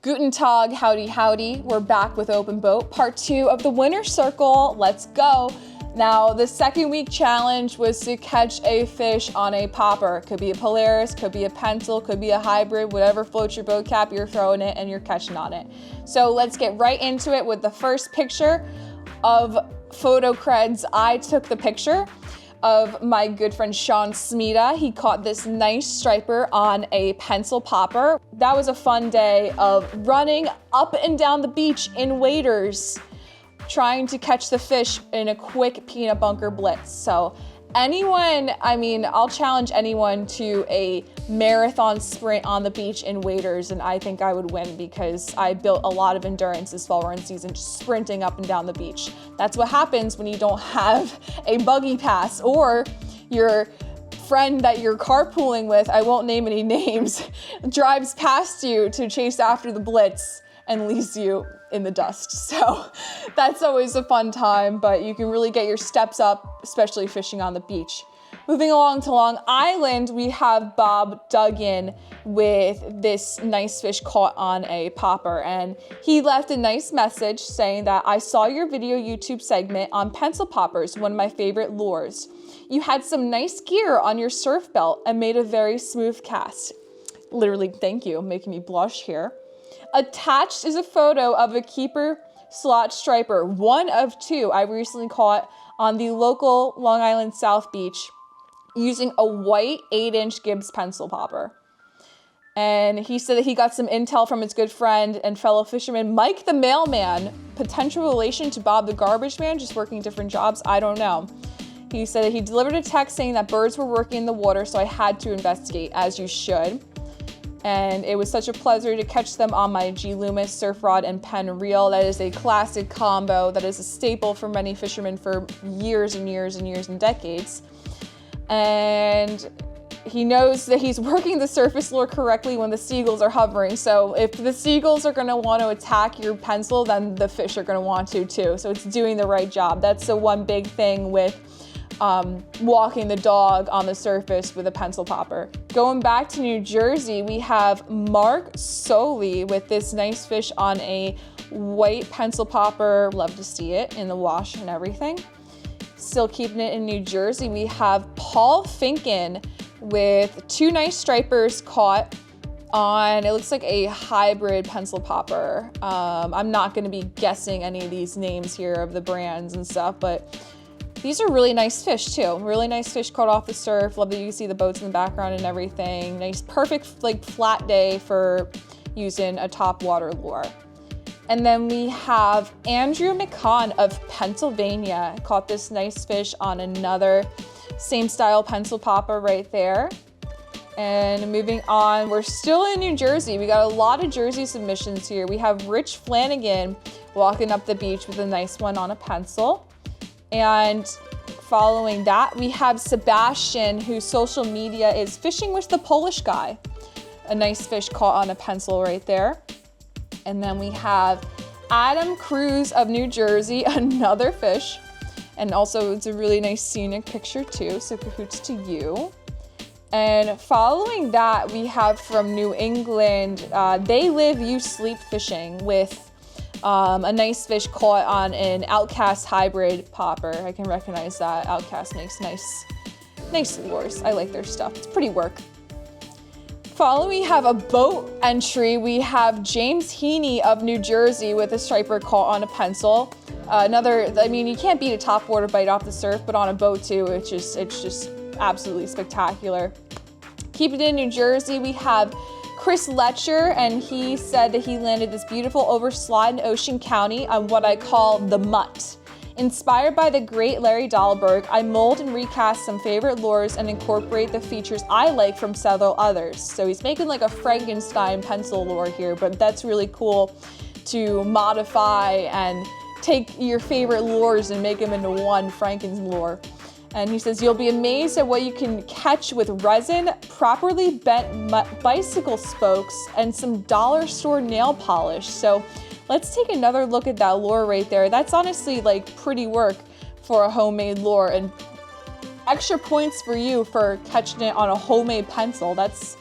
Guten Tag, howdy howdy. We're back with Open Boat, part 2 of the winner's circle. Let's go. Now, the second week challenge was to catch a fish on a popper. Could be a Polaris, could be a pencil, could be a hybrid, whatever floats your boat cap, you're throwing it and you're catching on it. So let's get right into it with the first picture of Photo Creds. I took the picture of my good friend Sean Smeda. He caught this nice striper on a pencil popper. That was a fun day of running up and down the beach in waders, trying to catch the fish in a quick peanut bunker blitz. So anyone, I'll challenge anyone to a marathon sprint on the beach in waders, and I think I would win because I built a lot of endurance this fall run season, just sprinting up and down the beach. That's what happens when you don't have a buggy pass, or your friend that you're carpooling with, I won't name any names, drives past you to chase after the blitz and leaves you in the dust. So that's always a fun time, but you can really get your steps up, especially fishing on the beach. Moving along to Long Island, we have Bob Duggan with this nice fish caught on a popper, and he left a nice message saying that I saw your video YouTube segment on pencil poppers, one of my favorite lures. You had some nice gear on your surf belt and made a very smooth cast. Literally, thank you, making me blush here. Attached is a photo of a keeper slot striper, one of 2 I recently caught on the local Long Island South Beach using a white 8-inch Gibbs pencil popper. And he said that he got some intel from his good friend and fellow fisherman, Mike the Mailman, potential relation to Bob the Garbage Man, just working different jobs, I don't know. He said that he delivered a text saying that birds were working in the water, so I had to investigate, as you should. And it was such a pleasure to catch them on my G. Loomis surf rod and pen reel. That is a classic combo that is a staple for many fishermen for years and years and years and decades. And he knows that he's working the surface lure correctly when the seagulls are hovering. So if the seagulls are gonna want to attack your pencil, then the fish are gonna want to too. So it's doing the right job. That's the one big thing with walking the dog on the surface with a pencil popper. Going back to New Jersey, we have Mark Soley with this nice fish on a white pencil popper. Love to see it in the wash and everything. Still keeping it in New Jersey, we have Paul Finken with 2 nice stripers caught on, it looks like a hybrid pencil popper. I'm not gonna be guessing any of these names here of the brands and stuff, but these are really nice fish too. Really nice fish caught off the surf. Love that you can see the boats in the background and everything. Nice, perfect like flat day for using a top water lure. And then we have Andrew McCon of Pennsylvania caught this nice fish on another same style pencil popper right there. And moving on, we're still in New Jersey. We got a lot of Jersey submissions here. We have Rich Flanagan walking up the beach with a nice one on a pencil. And following that, we have Sebastian, whose social media is Fishing with the Polish Guy. A nice fish caught on a pencil right there. And then we have Adam Cruz of New Jersey, another fish. And also it's a really nice scenic picture too, so cahoots to you. And following that, we have from New England, They Live, You Sleep Fishing with a nice fish caught on an Outcast hybrid popper. I can recognize that. Outcast makes nice lures. I like their stuff. It's pretty work. Following, we have a boat entry. We have James Heaney of New Jersey with a striper caught on a pencil. You can't beat a top water bite off the surf, but on a boat too, it's just absolutely spectacular. Keep it in New Jersey. We have Chris Lecher, and he said that he landed this beautiful overslide in Ocean County on what I call the mutt. Inspired by the great Larry Dahlberg, I mold and recast some favorite lures and incorporate the features I like from several others. So he's making like a Frankenstein pencil lure here, but that's really cool to modify and take your favorite lures and make them into one Frankenstein lure. And he says, you'll be amazed at what you can catch with resin, properly bent bicycle spokes, and some dollar store nail polish. So let's take another look at that lure right there. That's honestly like pretty work for a homemade lure, and extra points for you for catching it on a homemade pencil. That's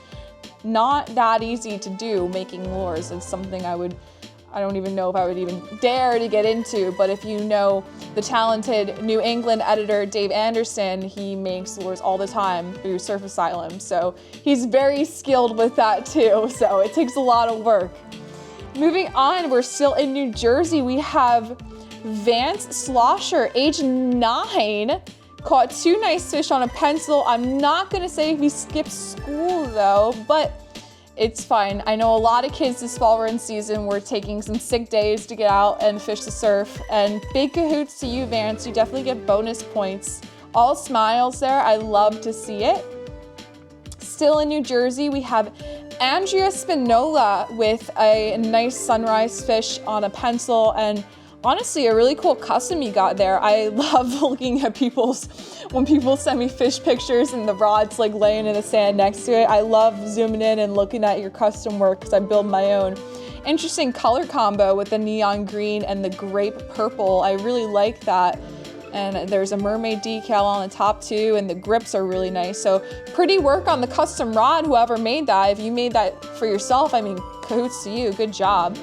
not that easy to do, making lures. It's something I don't even know if I would even dare to get into, but if you know the talented New England editor, Dave Anderson, he makes lures all the time through Surf Asylum. So he's very skilled with that too. So it takes a lot of work. Moving on, we're still in New Jersey. We have Vance Slosher, age 9, caught 2 nice fish on a pencil. I'm not gonna say if he skipped school though, but it's fine. I know a lot of kids this fall run season were taking some sick days to get out and fish the surf, and big cahoots to you, Vance. You definitely get bonus points. All smiles there. I love to see it. Still in New Jersey, we have Andrea Spinola with a nice sunrise fish on a pencil, and honestly, a really cool custom you got there. I love looking at when people send me fish pictures and the rod's like laying in the sand next to it. I love zooming in and looking at your custom work because I build my own. Interesting color combo with the neon green and the grape purple. I really like that. And there's a mermaid decal on the top too, and the grips are really nice. So pretty work on the custom rod, whoever made that. If you made that for yourself, I mean, cahoots to you, good job.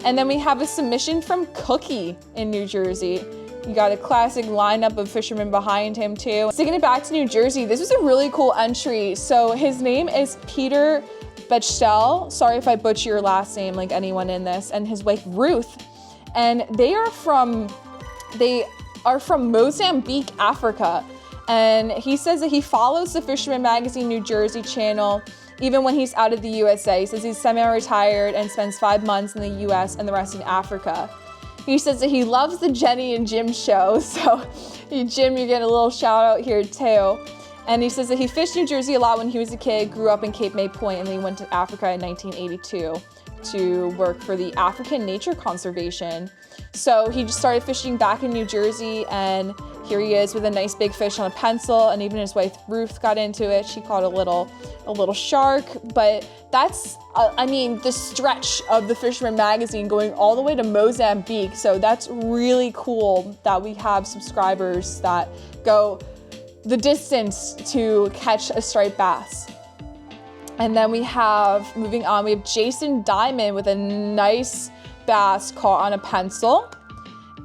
And then we have a submission from Cookie in New Jersey. You got a classic lineup of fishermen behind him too. Sticking it back to New Jersey, this was a really cool entry. So his name is Peter Bechtel. Sorry if I butcher your last name like anyone in this. And his wife Ruth. And they are from Mozambique, Africa. And he says that he follows the Fisherman Magazine New Jersey channel even when he's out of the USA. He says he's semi-retired and spends 5 months in the US and the rest in Africa. He says that he loves the Jenny and Jim show. So Jim, you get a little shout out here too. And he says that he fished New Jersey a lot when he was a kid, grew up in Cape May Point, and then he went to Africa in 1982 to work for the African Nature Conservation. So he just started fishing back in New Jersey, and here he is with a nice big fish on a pencil, and even his wife Ruth got into it. She caught a little shark, but that's, I mean, the stretch of the Fisherman Magazine going all the way to Mozambique. So that's really cool that we have subscribers that go the distance to catch a striped bass. And then we have, moving on, we have Jason Diamond with a nice bass caught on a pencil.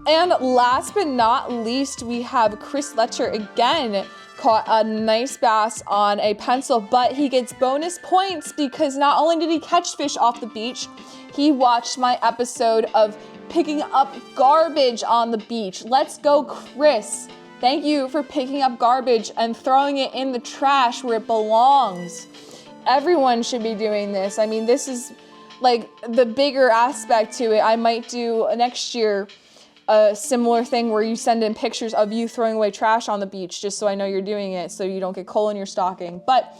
And last but not least, we have Chris Lecher again, caught a nice bass on a pencil, but he gets bonus points because not only did he catch fish off the beach, he watched my episode of picking up garbage on the beach. Let's go, Chris. Thank you for picking up garbage and throwing it in the trash where it belongs. Everyone should be doing this. I mean, this is like the bigger aspect to it. I might do next year a similar thing where you send in pictures of you throwing away trash on the beach, just so I know you're doing it so you don't get coal in your stocking. But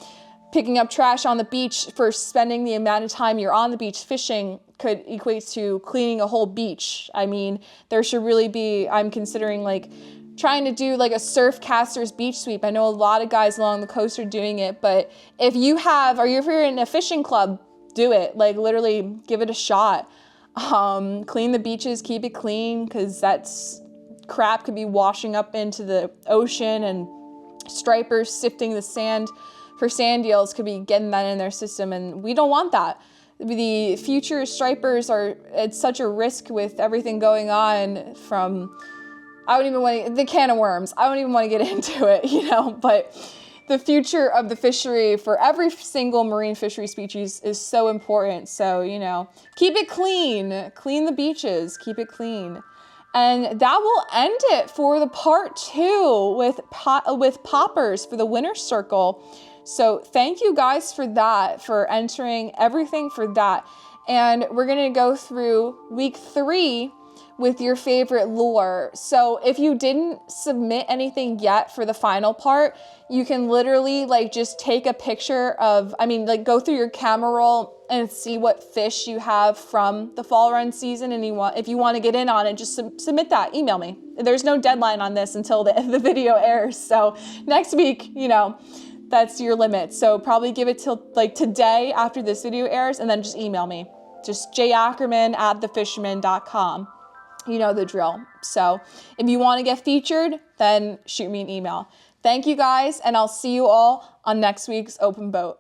picking up trash on the beach for spending the amount of time you're on the beach fishing could equate to cleaning a whole beach. I mean, there should really be, I'm considering like trying to do like a Surfcasters beach sweep. I know a lot of guys along the coast are doing it, but if you're in a fishing club, do it. Like literally give it a shot. Clean the beaches, keep it clean, because that's crap could be washing up into the ocean, and stripers sifting the sand for sand eels could be getting that in their system, and we don't want that. The future stripers are at such a risk with everything going on from, the can of worms. I don't even want to get into it, but the future of the fishery for every single marine fishery species is so important. So, keep it clean, clean the beaches, keep it clean. And that will end it for the part 2 with poppers for the winner's circle. So thank you guys for that, for entering everything for that. And we're gonna go through week 3 with your favorite lure. So if you didn't submit anything yet for the final part, you can literally just take a picture of, go through your camera roll and see what fish you have from the fall run season. And if you want to get in on it, just submit that, email me. There's no deadline on this until the video airs. So next week, that's your limit. So probably give it till today after this video airs, and then just email me. Just jackerman@thefisherman.com. You know the drill. So if you want to get featured, then shoot me an email. Thank you guys, and I'll see you all on next week's Open Boat.